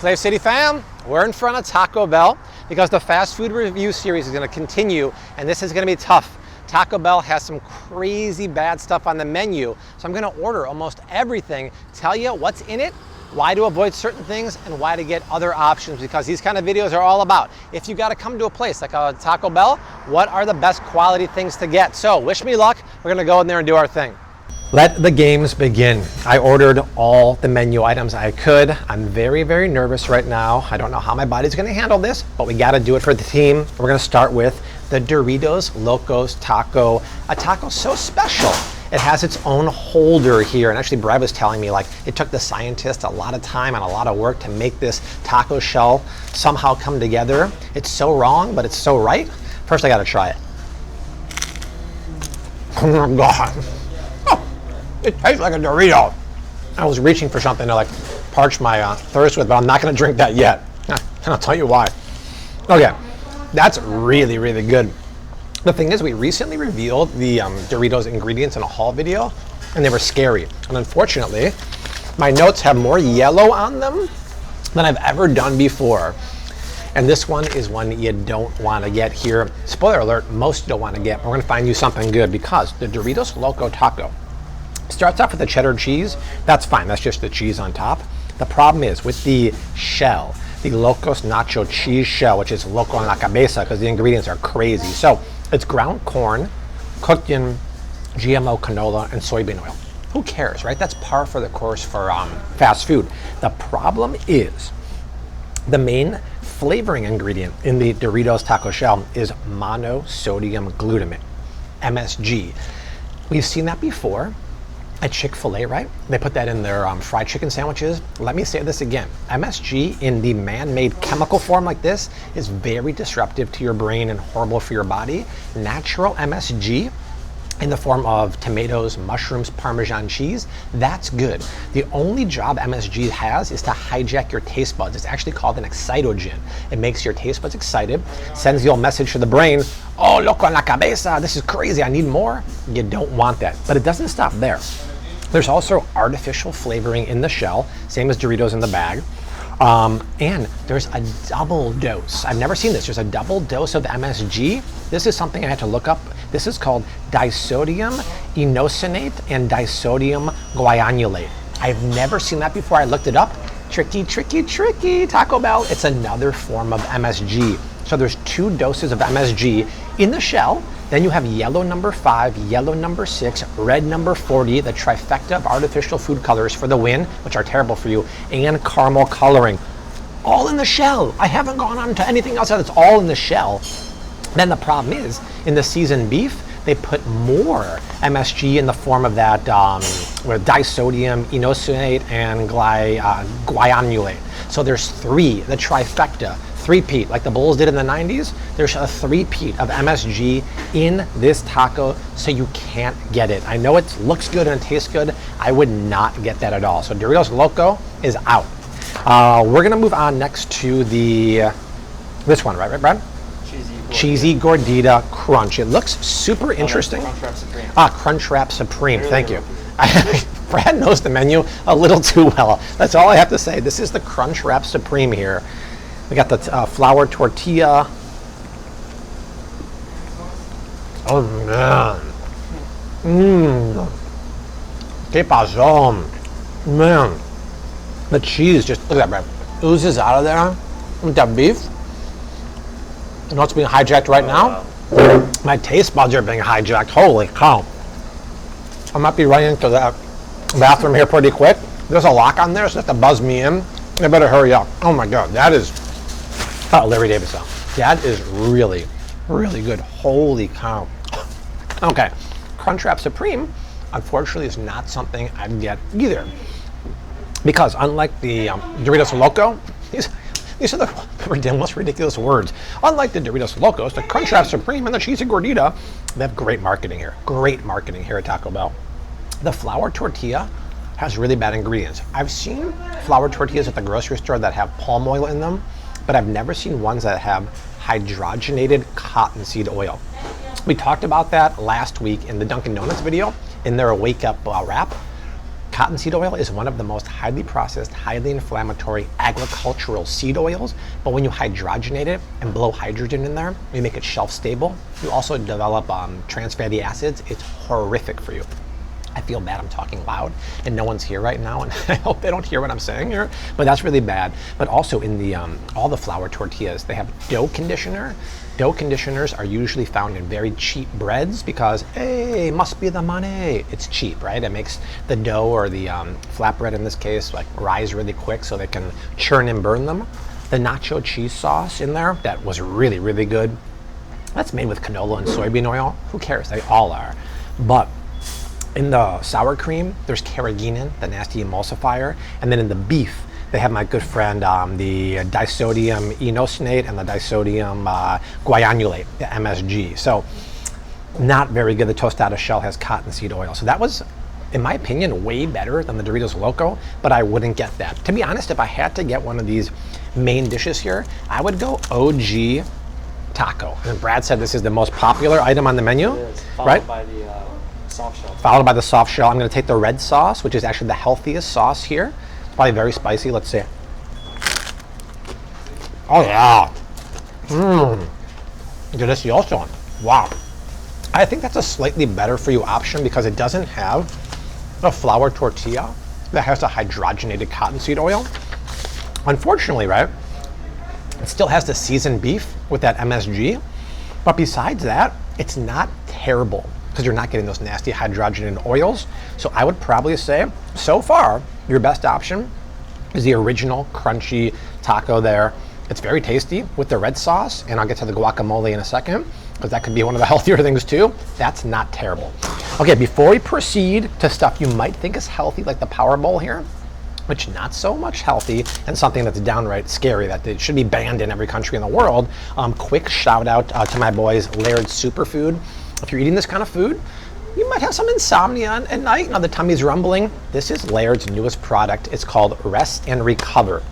Slave City fam, we're in front of Taco Bell because the fast food review series is going to continue, and this is going to be tough. Taco Bell has some crazy bad stuff on the menu, so I'm going to order almost everything, tell you what's in it, why to avoid certain things, and why to get other options, because these kind of videos are all about, if you got to come to a place like a Taco Bell, what are the best quality things to get? So wish me luck. We're going to go in there and do our thing. Let the games begin. I ordered all the menu items I could. I'm very, very nervous right now. I don't know how my body's gonna handle this, but we gotta do it for the team. We're gonna start with the Doritos Locos taco. A taco so special. It has its own holder here. And actually, Brad was telling me, like, it took the scientist a lot of time and a lot of work to make this taco shell somehow come together. It's so wrong, but it's so right. First, I gotta try it. Oh my God. It tastes like a Dorito. I was reaching for something to like parch my thirst with, but I'm not gonna drink that yet. And I'll tell you why. Okay, that's really, really good. The thing is, we recently revealed the Doritos ingredients in a haul video, and they were scary. And unfortunately, my notes have more yellow on them than I've ever done before. And this one is one you don't want to get here. Spoiler alert, most don't want to get. We're gonna find you something good because the Doritos Loco Taco starts off with the cheddar cheese. That's fine, that's just the cheese on top. The problem is with the shell, the Locos Nacho cheese shell, which is loco en la cabeza because the ingredients are crazy. So it's ground corn, cooked in GMO canola and soybean oil. Who cares, right? That's par for the course for fast food. The problem is the main flavoring ingredient in the Doritos taco shell is monosodium glutamate, MSG. We've seen that before at Chick-fil-A, right? They put that in their fried chicken sandwiches. Let me say this again. MSG in the man-made chemical form like this is very disruptive to your brain and horrible for your body. Natural MSG in the form of tomatoes, mushrooms, Parmesan cheese, that's good. The only job MSG has is to hijack your taste buds. It's actually called an excitogen. It makes your taste buds excited, sends the old message to the brain, oh, loco en la cabeza, this is crazy, I need more. You don't want that, but it doesn't stop there. There's also artificial flavoring in the shell, same as Doritos in the bag. And there's a double dose. I've never seen this. There's a double dose of MSG. This is something I had to look up. This is called disodium inosinate and disodium guanylate. I've never seen that before. I looked it up. Tricky, tricky, tricky, Taco Bell. It's another form of MSG. So there's 2 doses of MSG in the shell. Then you have yellow number 5, yellow number 6, red number 40, the trifecta of artificial food colors for the win, which are terrible for you, and caramel coloring. All in the shell. I haven't gone on to anything else that's all in the shell. Then the problem is, in the seasoned beef, they put more MSG in the form of that with disodium inosinate and guanylate. So there's 3, the trifecta. Three-peat, like the Bulls did in the 90s, there's a 3-peat of MSG in this taco, so you can't get it. I know it looks good and it tastes good. I would not get that at all. So Doritos Loco is out. We're gonna move on next to this one, right, Brad? Cheesy Gordita Crunch. It looks super interesting. Crunchwrap Supreme. Crunchwrap Supreme, thank you. Brad knows the menu a little too well. That's all I have to say. This is the Crunchwrap Supreme here. We got the flour tortilla. Oh man. Que pasó? Man. The cheese just, look at that, Brad. Oozes out of there with that beef. You know what's being hijacked right now? Wow. My taste buds are being hijacked. Holy cow. I might be running into that bathroom here pretty quick. There's a lock on there, so you have to buzz me in. I better hurry up. Oh my God, that is, Larry Davidson. That is really, really good. Holy cow. Okay, Crunchwrap Supreme, unfortunately, is not something I'd get either. Because unlike the Doritos Loco, these are the most ridiculous words. Unlike the Doritos Locos, the Crunchwrap Supreme and the Cheesy Gordita, they have great marketing here. Great marketing here at Taco Bell. The flour tortilla has really bad ingredients. I've seen flour tortillas at the grocery store that have palm oil in them, but I've never seen ones that have hydrogenated cottonseed oil. We talked about that last week in the Dunkin' Donuts video in their Wake Up wrap. cottonseed oil is one of the most highly processed, highly inflammatory agricultural seed oils, but when you hydrogenate it and blow hydrogen in there, you make it shelf stable, you also develop trans fatty acids. It's horrific for you. I feel bad I'm talking loud and no one's here right now, and I hope they don't hear what I'm saying here, but that's really bad. But also in the all the flour tortillas, they have dough conditioner. Dough conditioners are usually found in very cheap breads because, hey, must be the money. It's cheap, right? It makes the dough, or the flatbread in this case, like rise really quick so they can churn and burn them. The nacho cheese sauce in there, that was really, really good. That's made with canola and soybean oil. Who cares? They all are. But in the sour cream, there's carrageenan, the nasty emulsifier. And then in the beef, they have my good friend, the disodium inosinate and the disodium guanylate, the MSG. So not very good. The tostada shell has cottonseed oil. So that was, in my opinion, way better than the Doritos Loco, but I wouldn't get that. To be honest, if I had to get one of these main dishes here, I would go OG taco. And Brad said this is the most popular item on the menu, right? By the soft shell. Followed by the soft shell. I'm going to take the red sauce, which is actually the healthiest sauce here. It's probably very spicy. Let's see. Oh yeah. Delicioso. Wow. I think that's a slightly better for you option because it doesn't have a flour tortilla that has the hydrogenated cottonseed oil. Unfortunately, right, it still has the seasoned beef with that MSG, but besides that, it's not terrible because you're not getting those nasty hydrogenated oils. So I would probably say, so far, your best option is the original crunchy taco there. It's very tasty with the red sauce, and I'll get to the guacamole in a second because that could be one of the healthier things too. That's not terrible. Okay, before we proceed to stuff you might think is healthy, like the Power Bowl here, which not so much healthy, and something that's downright scary that it should be banned in every country in the world. Quick shout out to my boys, Laird Superfood. If you're eating this kind of food, you might have some insomnia at night. Now the tummy's rumbling. This is Laird's newest product. It's called Rest and Recover.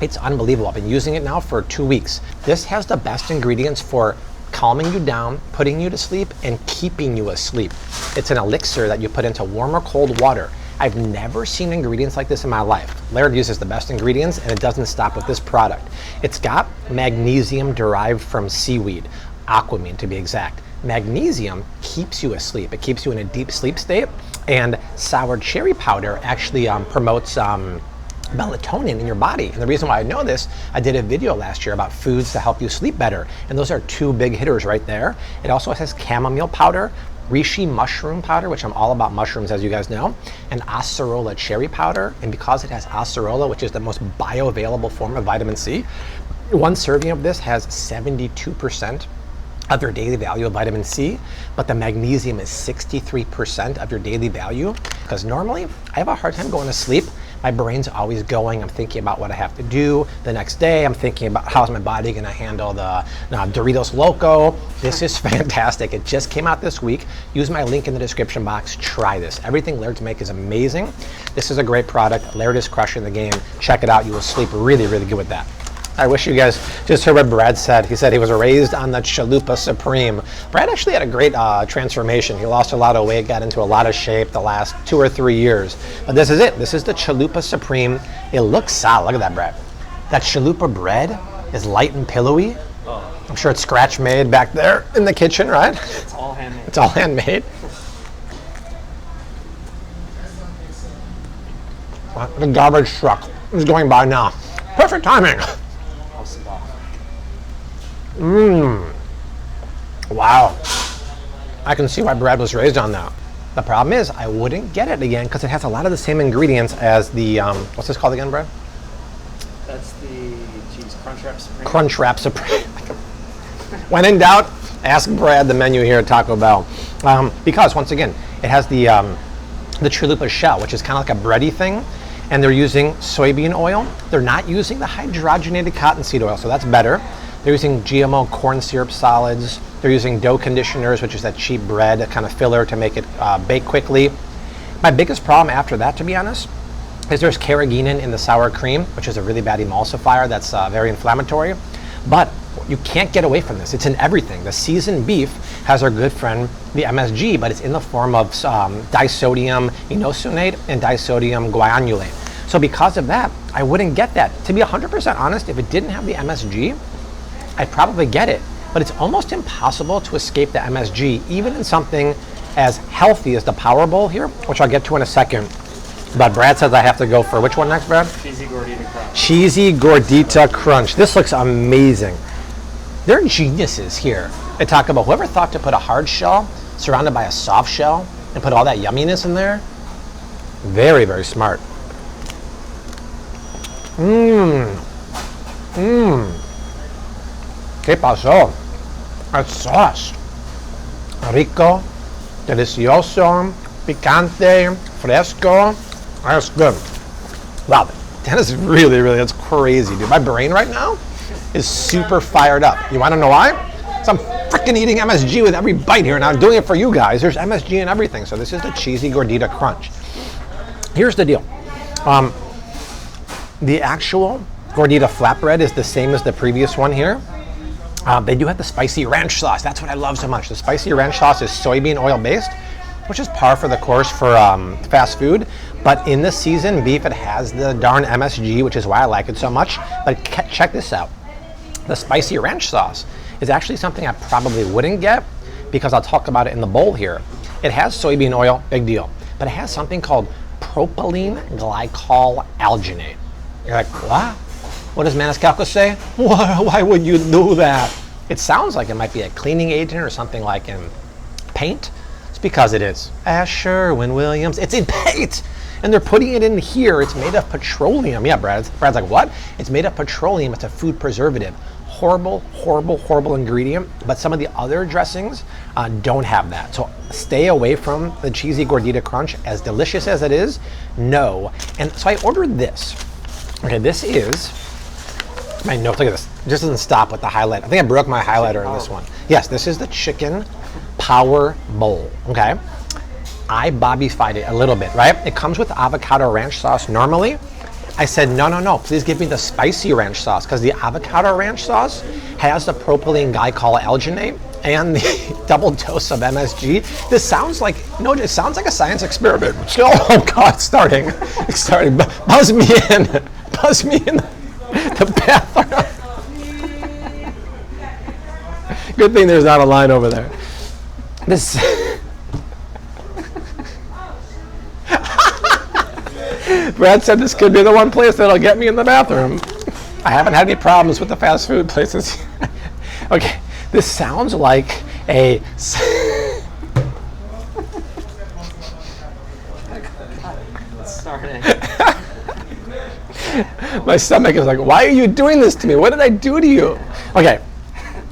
It's unbelievable. I've been using it now for 2 weeks. This has the best ingredients for calming you down, putting you to sleep, and keeping you asleep. It's an elixir that you put into warm or cold water. I've never seen ingredients like this in my life. Laird uses the best ingredients, and it doesn't stop with this product. It's got magnesium derived from seaweed, aquamine to be exact. Magnesium keeps you asleep. It keeps you in a deep sleep state, and sour cherry powder actually promotes melatonin in your body. And the reason why I know this, I did a video last year about foods to help you sleep better, and those are two big hitters right there. It also has chamomile powder, reishi mushroom powder, which I'm all about mushrooms as you guys know, and acerola cherry powder. And because it has acerola, which is the most bioavailable form of vitamin C, one serving of this has 72% of your daily value of vitamin C, but the magnesium is 63% of your daily value. Because normally I have a hard time going to sleep. My brain's always going. I'm thinking about what I have to do the next day. I'm thinking about how's my body gonna handle the Doritos Loco. This is fantastic. It just came out this week. Use my link in the description box. Try this. Everything Laird's make is amazing. This is a great product. Laird is crushing the game. Check it out. You will sleep really, really good with that. I wish you guys just heard what Brad said. He said he was raised on the Chalupa Supreme. Brad actually had a great transformation. He lost a lot of weight, got into a lot of shape the last 2 or 3 years. But this is it. This is the Chalupa Supreme. It looks solid. Look at that, Brad. That Chalupa bread is light and pillowy. Oh. I'm sure it's scratch made back there in the kitchen, right? It's all handmade. It's all handmade. The garbage truck is going by now. Perfect timing. Wow. I can see why Brad was raised on that. The problem is I wouldn't get it again because it has a lot of the same ingredients as the, what's this called again, Brad? That's the Crunchwrap Supreme. Crunchwrap Supreme. When in doubt, ask Brad the menu here at Taco Bell. Because once again, it has the chalupa shell, which is kind of like a bready thing. And they're using soybean oil. They're not using the hydrogenated cottonseed oil, so that's better. They're using GMO corn syrup solids. They're using dough conditioners, which is that cheap bread, kind of filler to make it bake quickly. My biggest problem after that, to be honest, is there's carrageenan in the sour cream, which is a really bad emulsifier that's very inflammatory. But You can't get away from this. It's in everything. The seasoned beef has our good friend, the MSG, but it's in the form of disodium inosonate and disodium guanylate. So because of that, I wouldn't get that. To be 100% honest, if it didn't have the MSG, I'd probably get it. But it's almost impossible to escape the MSG, even in something as healthy as the Power Bowl here, which I'll get to in a second. But Brad says I have to go for which one next, Brad? Cheesy Gordita Crunch. Cheesy Gordita Crunch. This looks amazing. They're geniuses here. They talk about whoever thought to put a hard shell surrounded by a soft shell and put all that yumminess in there. Very, very smart. ¿Qué pasó? That sauce. Rico, delicioso, picante, fresco. That's good. Wow, that is really, that's crazy, dude. My brain right now is super fired up. You want to know why? So I'm freaking eating MSG with every bite here, and I'm doing it for you guys. There's MSG in everything. So this is the Cheesy Gordita Crunch. Here's the deal. The actual Gordita flatbread is the same as the previous one here. They do have the spicy ranch sauce. That's what I love so much. The spicy ranch sauce is soybean oil based, which is par for the course for fast food. But in the seasoned beef, it has the darn MSG, which is why I like it so much. But check this out. The spicy ranch sauce is actually something I probably wouldn't get because I'll talk about it in the bowl here. It has soybean oil, big deal. But it has something called propylene glycol alginate. You're like, what? What does Maniscalco say? Why would you do that? It sounds like it might be a cleaning agent or something like in paint. It's because it is. Sherwin-Williams. It's in paint! And they're putting it in here. It's made of petroleum. Yeah, Brad's like, what? It's made of petroleum. It's a food preservative. Horrible, horrible, horrible ingredient. But some of the other dressings don't have that. So stay away from the Cheesy Gordita Crunch. As delicious as it is, no. And so I ordered this. Okay, this is my notes. Look at this. It just doesn't stop with the highlight. I think I broke my highlighter in this one. Yes, this is the chicken power bowl. Okay. I Bobby-fied it a little bit, right? It comes with avocado ranch sauce normally. I said, no, please give me the spicy ranch sauce because the avocado ranch sauce has the propylene glycol alginate and the double dose of MSG. This sounds like, it sounds like a science experiment. Oh God, it's starting. Buzz me in the bathroom. Good thing there's not a line over there. This. Brad said this could be the one place that'll get me in the bathroom. I haven't had any problems with the fast food places. Okay, this sounds like a... Starting. My stomach is like, why are you doing this to me? What did I do to you? Okay,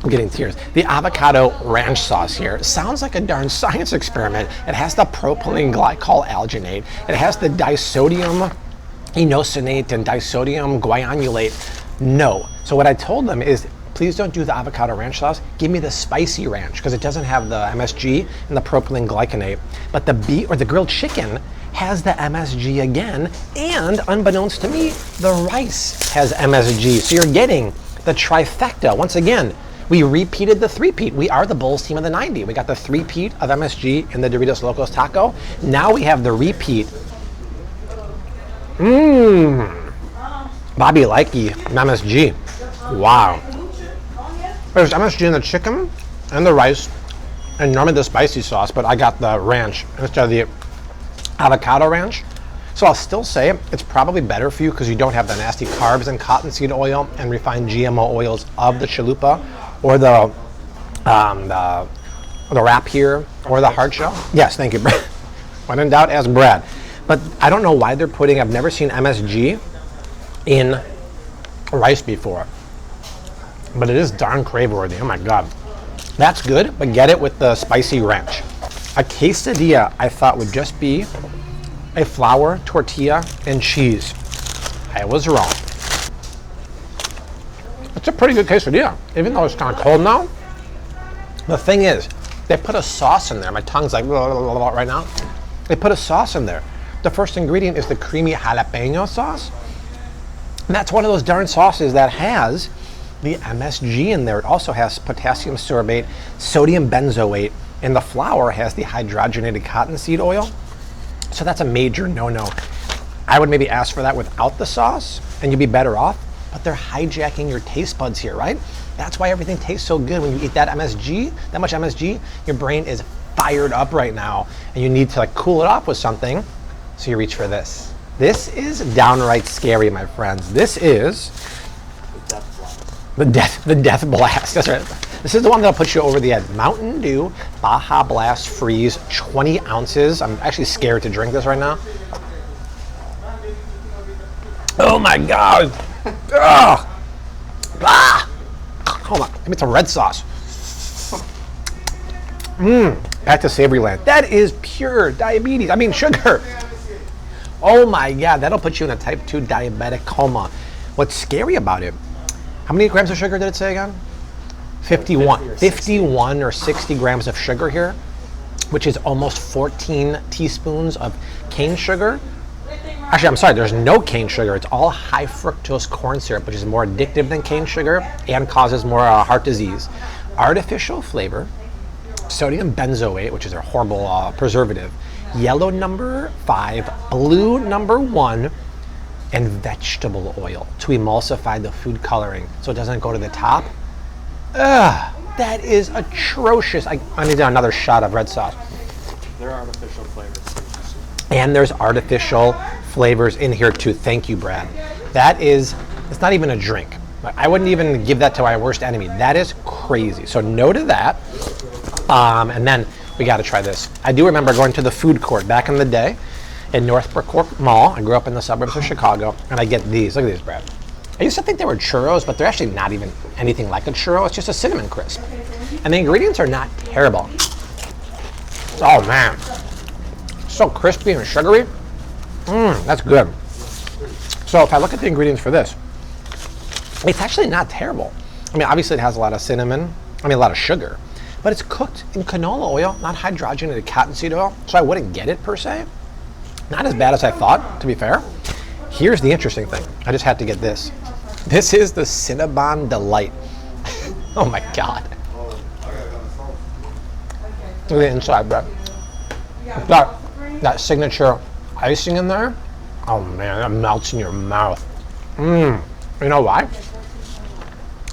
I'm getting tears. The avocado ranch sauce here sounds like a darn science experiment. It has the propylene glycol alginate. It has the disodium inosonate and disodium guanylate. No. So what I told them is, please don't do the avocado ranch sauce. Give me the spicy ranch because it doesn't have the MSG and the propylene glycinate. But the beef or the grilled chicken has the MSG again, and unbeknownst to me, the rice has MSG. So you're getting the trifecta. Once again, we repeated the three-peat. We are the Bulls team of the 90. We got the three-peat of MSG in the Doritos Locos taco. Now we have the repeat. Bobby likey MSG. Wow. There's MSG in the chicken and the rice, and normally the spicy sauce, but I got the ranch instead of the avocado ranch. So I'll still say it's probably better for you because you don't have the nasty carbs and cottonseed oil and refined GMO oils of the chalupa or the wrap here or the hard shell. Yes, thank you, Brad. When in doubt, ask Brad. But I don't know why they're putting, I've never seen MSG in rice before. But it is darn crave-worthy. Oh my God. That's good, but get it with the spicy ranch. A quesadilla I thought would just be a flour, tortilla, and cheese. I was wrong. It's a pretty good quesadilla, even though it's kind of cold now. The thing is, they put a sauce in there. My tongue's like blah, blah, blah, blah, right now. They put a sauce in there. The first ingredient is the creamy jalapeno sauce. And that's one of those darn sauces that has the MSG in there. It also has potassium sorbate, sodium benzoate, and the flour has the hydrogenated cottonseed oil. So that's a major no-no. I would maybe ask for that without the sauce, and you'd be better off. But they're hijacking your taste buds here, right? That's why everything tastes so good when you eat that MSG, that much MSG. Your brain is fired up right now, and you need to like cool it off with something. So you reach for this. This is downright scary, my friends. This is the death blast. That's right. This is the one that'll put you over the edge. Mountain Dew Baja Blast Freeze, 20 ounces. I'm actually scared to drink this right now. Oh my God. Ugh. Ah. Hold on. Give me some red sauce. Back to savory land. That is pure diabetes. I mean sugar. Oh my God. That'll put you in a type 2 diabetic coma. What's scary about it? How many grams of sugar did it say again? 51. 51 or 60 grams of sugar here, which is almost 14 teaspoons of cane sugar. Actually, I'm sorry, there's no cane sugar. It's all high fructose corn syrup, which is more addictive than cane sugar and causes more heart disease. Artificial flavor, sodium benzoate, which is a horrible preservative, yellow number 5, blue number 1, and vegetable oil to emulsify the food coloring so it doesn't go to the top. Ugh, that is atrocious. I need another shot of red sauce. There are artificial flavors. And there's artificial flavors in here too. Thank you, Brad. That is, it's not even a drink. I wouldn't even give that to my worst enemy. That is crazy. So no to that. And then we got to try this. I do remember going to the food court back in the day in Northbrook Mall. I grew up in the suburbs of Chicago, and I get these. Look at these, Brad. I used to think they were churros, but they're actually not even anything like a churro. It's just a cinnamon crisp. And the ingredients are not terrible. Oh man. So crispy and sugary. That's good. So if I look at the ingredients for this, it's actually not terrible. I mean, obviously it has a lot of cinnamon, a lot of sugar, but it's cooked in canola oil, not hydrogenated cottonseed oil, so I wouldn't get it per se. Not as bad as I thought, to be fair. Here's the interesting thing. I just had to get this. This is the Cinnabon Delight. Oh my God. Look at the inside, Brad. That signature icing in there. Oh man, that melts in your mouth. You know why?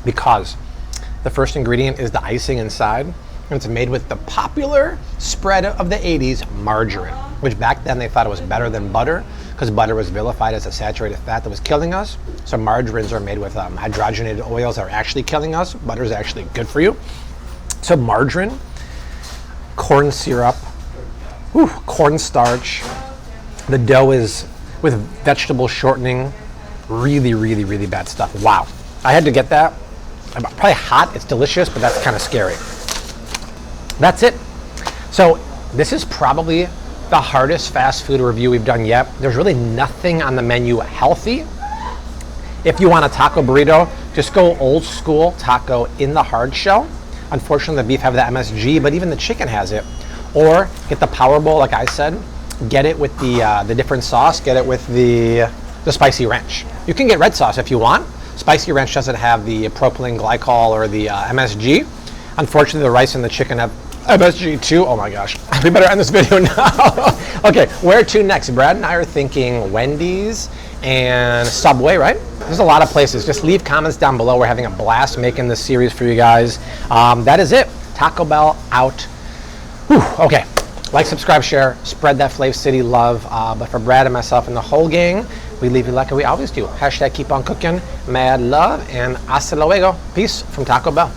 Because the first ingredient is the icing inside, and it's made with the popular spread of the 80s, margarine, which back then they thought it was better than butter because butter was vilified as a saturated fat that was killing us. So margarines are made with hydrogenated oils that are actually killing us. Butter is actually good for you. So margarine, corn syrup, cornstarch. The dough is with vegetable shortening. Really, really, really bad stuff. Wow. I had to get that. Probably hot. It's delicious, but that's kind of scary. That's it. So this is probably the hardest fast food review we've done yet. There's really nothing on the menu healthy. If you want a taco burrito, just go old school taco in the hard shell. Unfortunately, the beef have the MSG, but even the chicken has it. Or get the Power Bowl, like I said. Get it with the different sauce. Get it with the spicy ranch. You can get red sauce if you want. Spicy ranch doesn't have the propylene glycol or the MSG. Unfortunately, the rice and the chicken have MSG too. Oh my gosh. We better end this video now. Okay, where to next? Brad and I are thinking Wendy's and Subway, right? There's a lot of places. Just leave comments down below. We're having a blast making this series for you guys. That is it. Taco Bell out. Whew, okay. Like, subscribe, share, spread that Flav City love. But for Brad and myself and the whole gang, we leave you like we always do. Hashtag keep on cooking. Mad love and hasta luego. Peace from Taco Bell.